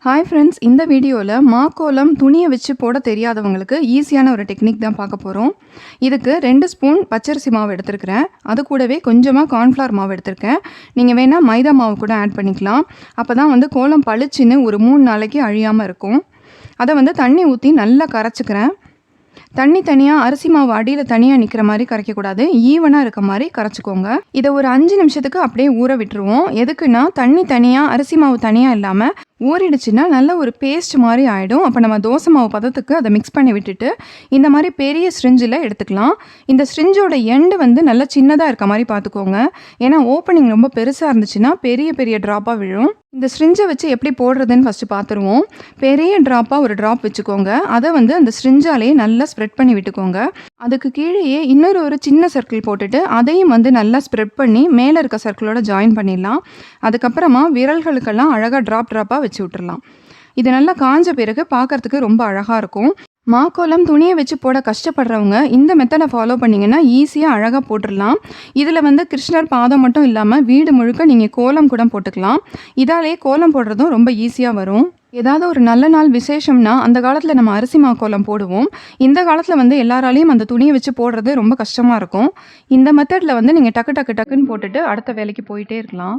Hi friends, இந்த வீடியோவில் மாக்கோலம் துணியை வச்சு போட தெரியாதவங்களுக்கு ஈஸியான ஒரு டெக்னிக் தான் பார்க்க போகிறோம். இதுக்கு 2 ஸ்பூன் பச்சரிசி மாவு எடுத்துருக்கிறேன். அது கூடவே கொஞ்சமாக கார்ன்ஃப்ளவர் மாவு எடுத்திருக்கேன். நீங்கள் வேணால் மைதா மாவு கூட ஆட் பண்ணிக்கலாம். அப்போ தான் கோலம் பளிச்சுன்னு ஒரு 3 நாளைக்கு அழியாமல் இருக்கும். அதை தண்ணி ஊற்றி நல்லா கரைச்சிக்கிறேன். தண்ணி தனியாக, அரிசி மாவு அடியில் தனியாக நிற்கிற மாதிரி கரைக்கக்கூடாது. ஈவனாக இருக்க மாதிரி கரைச்சிக்கோங்க. இதை ஒரு 5 நிமிஷத்துக்கு அப்படியே ஊற விட்டுருவோம். எதுக்குன்னா தண்ணி தனியாக, அரிசி மாவு தனியாக இல்லாமல் ஊறிடுச்சுன்னா நல்ல ஒரு பேஸ்ட் மாதிரி ஆகிடும். அப்போ நம்ம தோசை மாவு பதத்துக்கு அதை மிக்ஸ் பண்ணி விட்டுட்டு இந்த மாதிரி பெரிய ஸ்ட்ரிஞ்சில் எடுத்துக்கலாம். இந்த ஸ்ட்ரிஞ்சோட எண்டு நல்லா சின்னதாக இருக்க மாதிரி பார்த்துக்கோங்க. ஏன்னா ஓப்பனிங் ரொம்ப பெருசாக இருந்துச்சுன்னா பெரிய பெரிய ட்ராப்பாக விழும். இந்த ஸ்ட்ரிஞ்சை வச்சு எப்படி போடுறதுன்னு ஃபஸ்ட்டு பார்த்துருவோம். பெரிய ட்ராப்பாக ஒரு ட்ராப் வச்சுக்கோங்க. அதை அந்த ஸ்ட்ரிஞ்சாலேயே நல்லா ஸ்ப்ரெட் பண்ணி விட்டுக்கோங்க. அதுக்கு கீழேயே இன்னொரு சின்ன சர்க்கிள் போட்டுட்டு அதையும் நல்லா ஸ்ப்ரெட் பண்ணி மேலே இருக்க சர்க்கிளோட ஜாயின் பண்ணிடலாம். அதுக்கப்புறமா விரல்களுக்கெல்லாம் அழகாக ட்ராப்பாக வச்சு விட்டுறலாம். இது நல்லா காஞ்ச பிறகு பார்க்கறதுக்கு ரொம்ப அழகாக இருக்கும். மாக்கோலம் துணியை வச்சு போட கஷ்டப்படுறவங்க இந்த மெத்தடை ஃபாலோ பண்ணிங்கன்னா ஈஸியாக அழகாக போட்டுடலாம். இதில் கிருஷ்ணர் பாதம் மட்டும் இல்லாமல் வீடு முழுக்க நீங்கள் கோலம் கூட போட்டுக்கலாம். இதாலே கோலம் போடுறதும் ரொம்ப ஈஸியாக வரும். ஏதாவது ஒரு நல்ல நாள் விசேஷம்னா அந்த காலத்தில் நம்ம அரிசி மாக்கோலம் போடுவோம். இந்த காலத்தில் எல்லாராலையும் அந்த துணியை வச்சு போடுறது ரொம்ப கஷ்டமாக இருக்கும். இந்த மெத்தடில் நீங்கள் டக்கு டக்குன்னு போட்டுட்டு அடுத்த வேலைக்கு போயிட்டே இருக்கலாம்.